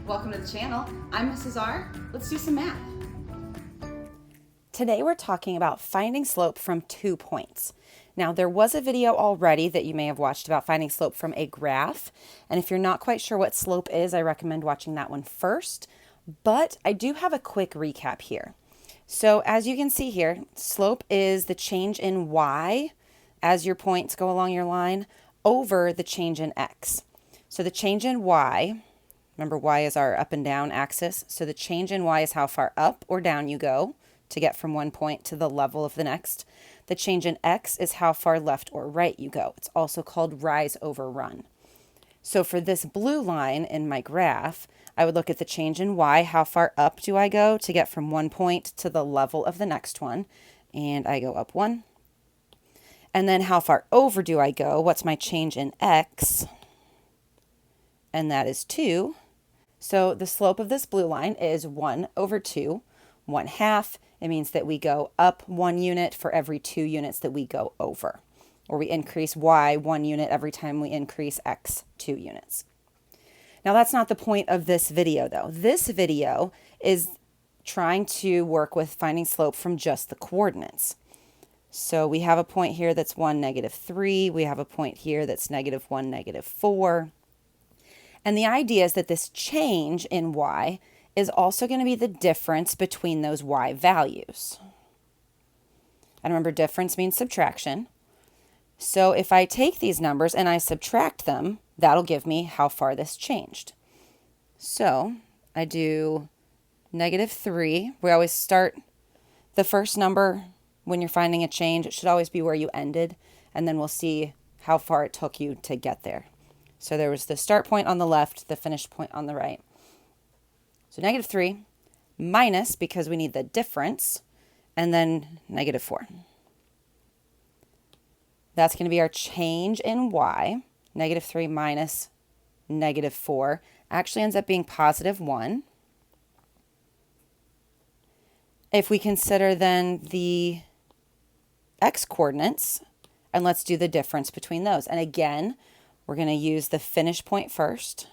Welcome to the channel. I'm Mrs. R. Let's do some math. Today we're talking about finding slope from 2 points. Now there was a video already that you may have watched about finding slope from a graph, and if you're not quite sure what slope is, I recommend watching that one first, but I do have a quick recap here. So as you can see here, slope is the change in y as your points go along your line over the change in x. So the change in y, remember y is our up and down axis, so the change in y is how far up or down you go to get from one point to the level of the next. The change in x is how far left or right you go. It's also called rise over run. So for this blue line in my graph, I would look at the change in y, how far up do I go to get from one point to the level of the next one, and I go up 1. And then how far over do I go? What's my change in x? And that is 2. So the slope of this blue line is 1 over 2, 1/2. It means that we go up 1 unit for every 2 units that we go over, or we increase y 1 unit every time we increase x 2 units. Now that's not the point of this video though. This video is trying to work with finding slope from just the coordinates. So we have a point here that's 1, -3. We have a point here that's -1, -4. And the idea is that this change in y is also going to be the difference between those y values. And remember, difference means subtraction. So if I take these numbers and I subtract them, that'll give me how far this changed. So I do -3. We always start the first number when you're finding a change. It should always be where you ended, and then we'll see how far it took you to get there. So there was the start point on the left, the finish point on the right. So -3 minus, because we need the difference, and then -4. That's going to be our change in y. -3 minus -4 actually ends up being +1. If we consider then the x coordinates, and let's do the difference between those. And again, we're going to use the finish point first.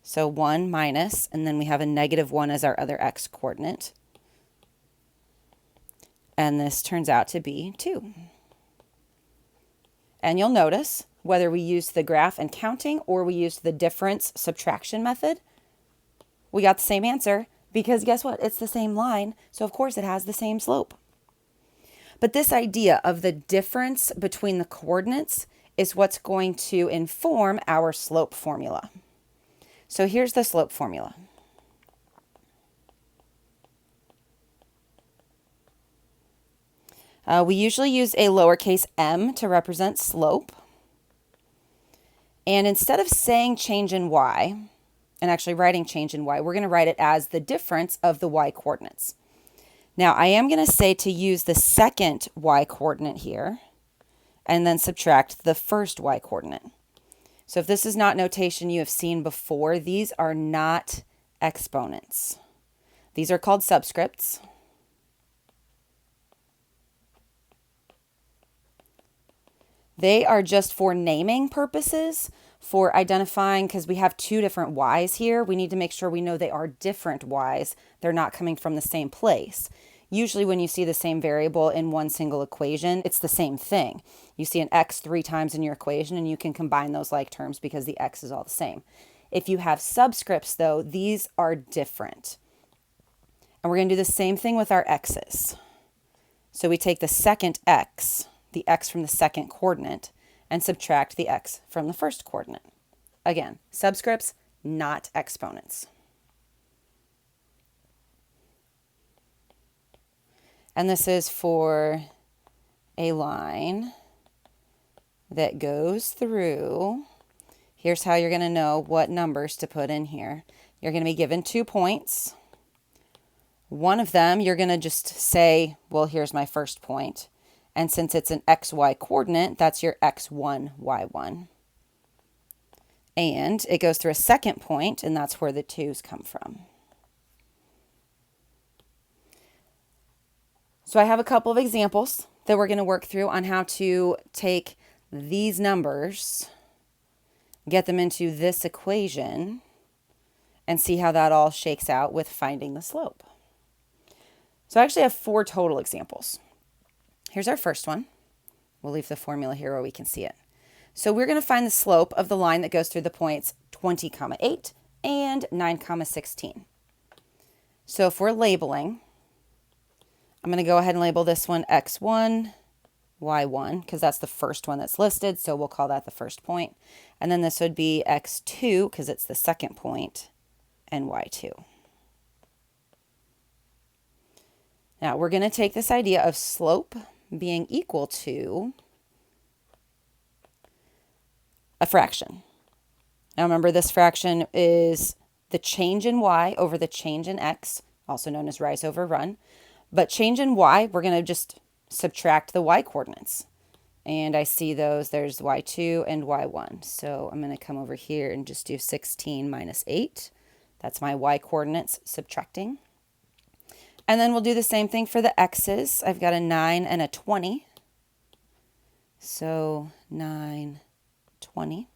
So 1 minus, and then we have a -1 as our other x coordinate. And this turns out to be 2. And you'll notice, whether we used the graph and counting or we used the difference subtraction method, we got the same answer, because guess what? It's the same line, so of course it has the same slope. But this idea of the difference between the coordinates is what's going to inform our slope formula. So here's the slope formula. We usually use a lowercase m to represent slope. And instead of saying change in y, and actually writing change in y, we're going to write it as the difference of the y coordinates. Now I am going to say to use the second y coordinate here, and then subtract the first y coordinate. So if this is not notation you have seen before, these are not exponents. These are called subscripts. They are just for naming purposes, for identifying, because we have 2 different y's here. We need to make sure we know they are different y's. They're not coming from the same place. Usually when you see the same variable in one single equation, it's the same thing. You see an x 3 times in your equation, and you can combine those like terms because the x is all the same. If you have subscripts, though, these are different. And we're going to do the same thing with our x's. So we take the second x, the x from the second coordinate, and subtract the x from the first coordinate. Again, subscripts, not exponents. And this is for a line that goes through. Here's how you're going to know what numbers to put in here. You're going to be given 2 points. One of them, you're going to just say, well, here's my first point. And since it's an xy coordinate, that's your x1, y1. And it goes through a second point, and that's where the 2's come from. So I have a couple of examples that we're going to work through on how to take these numbers, get them into this equation, and see how that all shakes out with finding the slope. So I actually have 4 total examples. Here's our first one. We'll leave the formula here where we can see it. So we're going to find the slope of the line that goes through the points 20, 8 and 9, 16. So if we're labeling, I'm going to go ahead and label this one x1, y1, because that's the first one that's listed, so we'll call that the first point. And then this would be x2, because it's the second point, and y2. Now we're going to take this idea of slope being equal to a fraction. Now remember, this fraction is the change in y over the change in x, also known as rise over run. But change in y, we're going to just subtract the y coordinates. And I see those, there's y2 and y1. So I'm going to come over here and just do 16 minus 8. That's my y coordinates subtracting. And then we'll do the same thing for the x's. I've got a 9 and a 20. So 9, 20.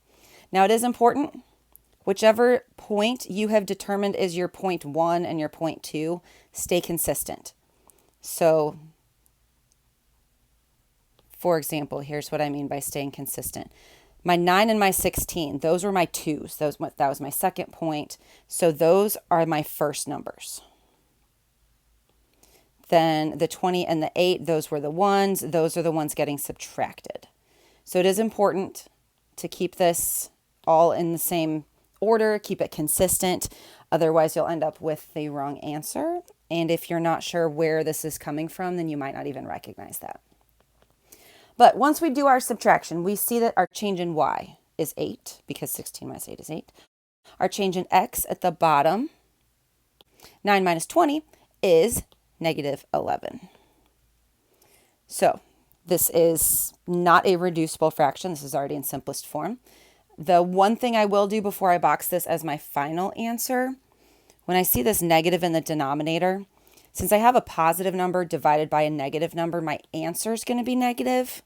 Now it is important, whichever point you have determined is your point 1 and your point 2, stay consistent. So, for example, here's what I mean by staying consistent. My 9 and my 16, those were my 2s. That was my second point. So those are my first numbers. Then the 20 and the 8, those were the 1s. Those are the ones getting subtracted. So it is important to keep this all in the same order, keep it consistent. Otherwise, you'll end up with the wrong answer. And if you're not sure where this is coming from, then you might not even recognize that. But once we do our subtraction, we see that our change in y is 8, because 16 minus 8 is 8. Our change in x at the bottom, 9 minus 20, is negative 11. So this is not a reducible fraction. This is already in simplest form. The one thing I will do before I box this as my final answer, when I see this negative in the denominator, since I have a positive number divided by a negative number, my answer is going to be negative.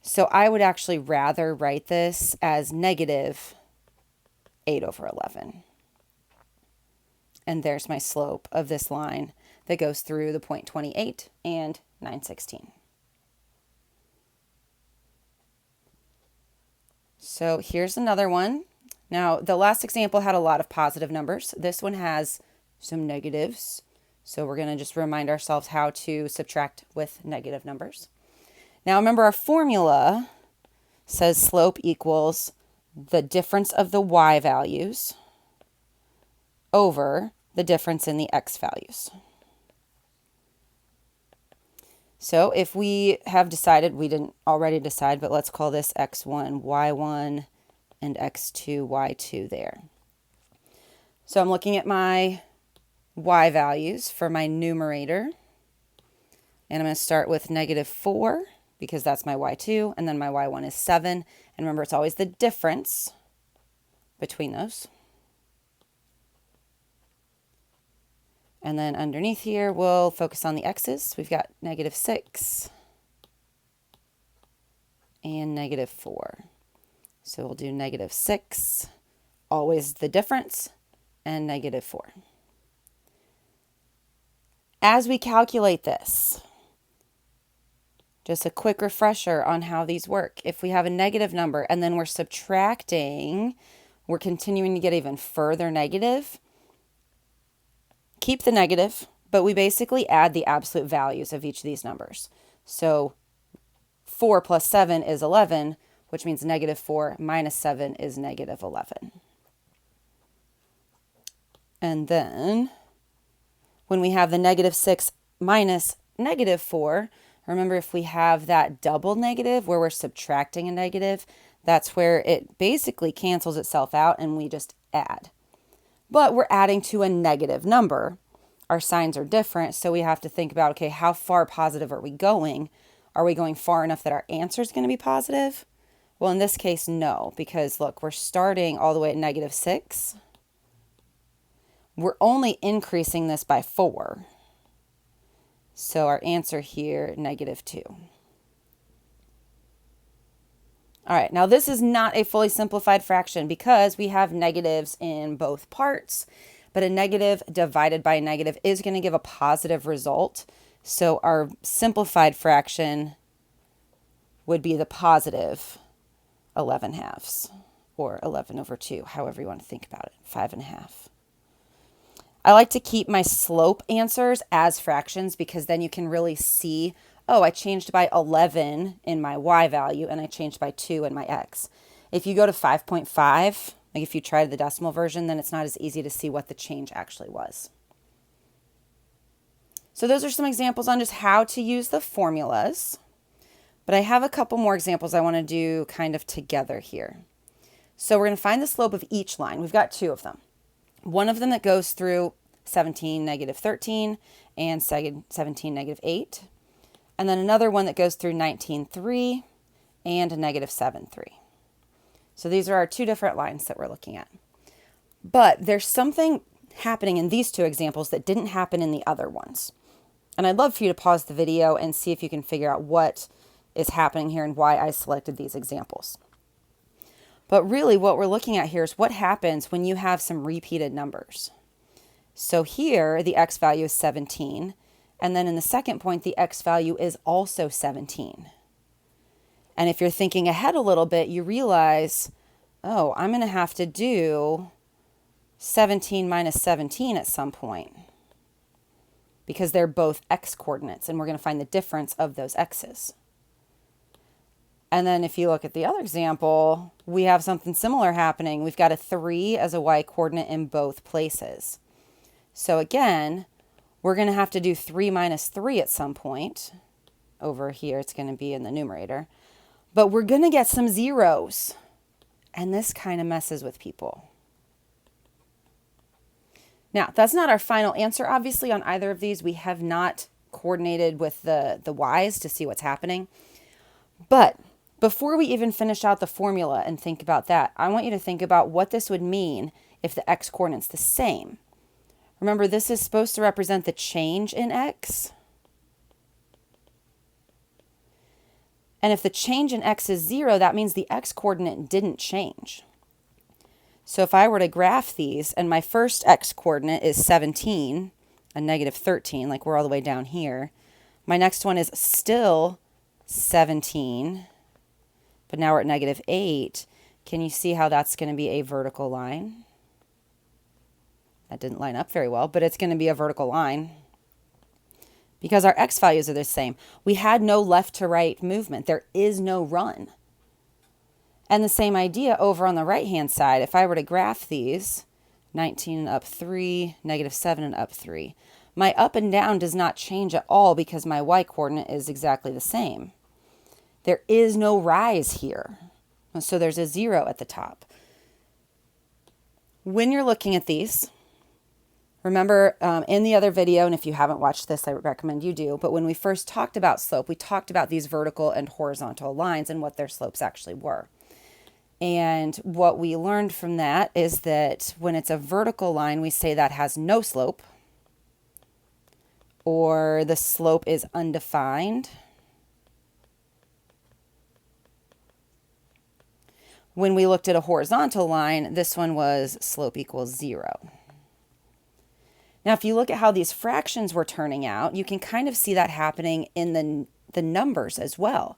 So I would actually rather write this as negative 8 over 11. And there's my slope of this line that goes through the point 28 and 916. So here's another one. Now, the last example had a lot of positive numbers. This one has some negatives. So we're going to just remind ourselves how to subtract with negative numbers. Now, remember, our formula says slope equals the difference of the y values over the difference in the x values. So if we have decided, we didn't already decide, but let's call this x1, y1, and x2, y2 there. So I'm looking at my y values for my numerator. And I'm going to start with negative 4, because that's my y2, and then my y1 is 7. And remember, it's always the difference between those. And then underneath here, we'll focus on the x's. We've got negative 6 and negative 4. So we'll do negative 6, always the difference, and negative 4. As we calculate this, just a quick refresher on how these work. If we have a negative number and then we're subtracting, we're continuing to get even further negative. Keep the negative, but we basically add the absolute values of each of these numbers. So 4 plus 7 is 11, which means negative 4 minus 7 is negative 11. And then when we have the negative 6 minus negative 4, remember, if we have that double negative where we're subtracting a negative, that's where it basically cancels itself out and we just add. But we're adding to a negative number. Our signs are different, so we have to think about, okay, how far positive are we going? Are we going far enough that our answer is going to be positive? Well, in this case, no, because look, we're starting all the way at negative 6. We're only increasing this by 4. So our answer here, negative 2. All right, now this is not a fully simplified fraction because we have negatives in both parts, but a negative divided by a negative is going to give a positive result. So our simplified fraction would be the positive 11/2 or 11/2, however you want to think about it, 5.5. I like to keep my slope answers as fractions because then you can really see, oh, I changed by 11 in my y value and I changed by 2 in my x. If you go to 5.5, like if you try the decimal version, then it's not as easy to see what the change actually was. So those are some examples on just how to use the formulas. But I have a couple more examples I want to do kind of together here. So we're going to find the slope of each line. We've got two of them. One of them that goes through 17, -13, and 17, -8. And then another one that goes through 19.3 and -7.3. So these are our two different lines that we're looking at. But there's something happening in these two examples that didn't happen in the other ones. And I'd love for you to pause the video and see if you can figure out what is happening here and why I selected these examples. But really what we're looking at here is what happens when you have some repeated numbers. So here the x value is 17, and then in the second point the x value is also 17. And if you're thinking ahead a little bit, you realize, oh, I'm going to have to do 17 minus 17 at some point because they're both x coordinates, and we're going to find the difference of those x's. And then if you look at the other example, we have something similar happening. We've got a 3 as a y coordinate in both places. So again, we're going to have to do 3 minus 3 at some point. Over here, it's going to be in the numerator. But we're going to get some zeros. And this kind of messes with people. Now, that's not our final answer, obviously, on either of these. We have not coordinated with the y's to see what's happening. But before we even finish out the formula and think about that, I want you to think about what this would mean if the x coordinate's the same. Remember, this is supposed to represent the change in x. And if the change in x is 0, that means the x coordinate didn't change. So if I were to graph these, and my first x coordinate is 17 and -13, like we're all the way down here, my next one is still 17, but now we're at -8. Can you see how that's going to be a vertical line? That didn't line up very well, but it's going to be a vertical line because our x values are the same. We had no left to right movement. There is no run. And the same idea over on the right-hand side. If I were to graph these, 19 and up 3, -7 and up 3, my up and down does not change at all because my y coordinate is exactly the same. There is no rise here. So there's a 0 at the top. When you're looking at these, remember in the other video, and if you haven't watched this, I recommend you do, but when we first talked about slope, we talked about these vertical and horizontal lines and what their slopes actually were. And what we learned from that is that when it's a vertical line, we say that has no slope, or the slope is undefined. When we looked at a horizontal line, this one was slope equals 0. Now, if you look at how these fractions were turning out, you can kind of see that happening in the numbers as well.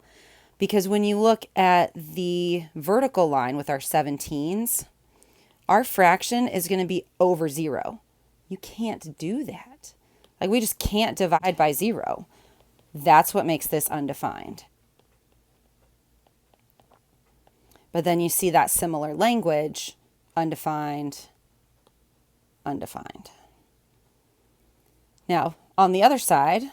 Because when you look at the vertical line with our 17s, our fraction is going to be over 0. You can't do that. Like, we just can't divide by 0. That's what makes this undefined. But then you see that similar language, undefined, undefined. Now, on the other side,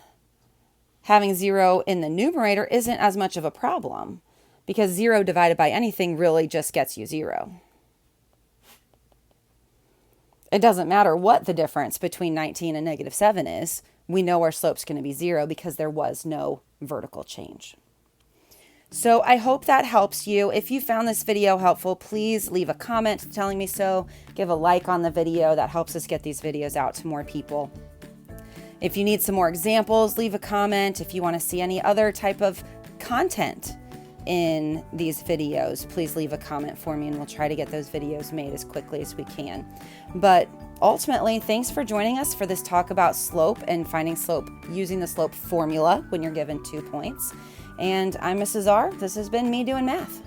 having 0 in the numerator isn't as much of a problem because 0 divided by anything really just gets you 0. It doesn't matter what the difference between 19 and -7 is. We know our slope's going to be 0 because there was no vertical change. So I hope that helps you. If you found this video helpful, please leave a comment telling me so. Give a like on the video. That helps us get these videos out to more people. If you need some more examples, leave a comment. If you want to see any other type of content, in these videos, please leave a comment for me and we'll try to get those videos made as quickly as we can. But ultimately, thanks for joining us for this talk about slope and finding slope using the slope formula when you're given 2 points. And I'm Mrs. R. This has been me doing math.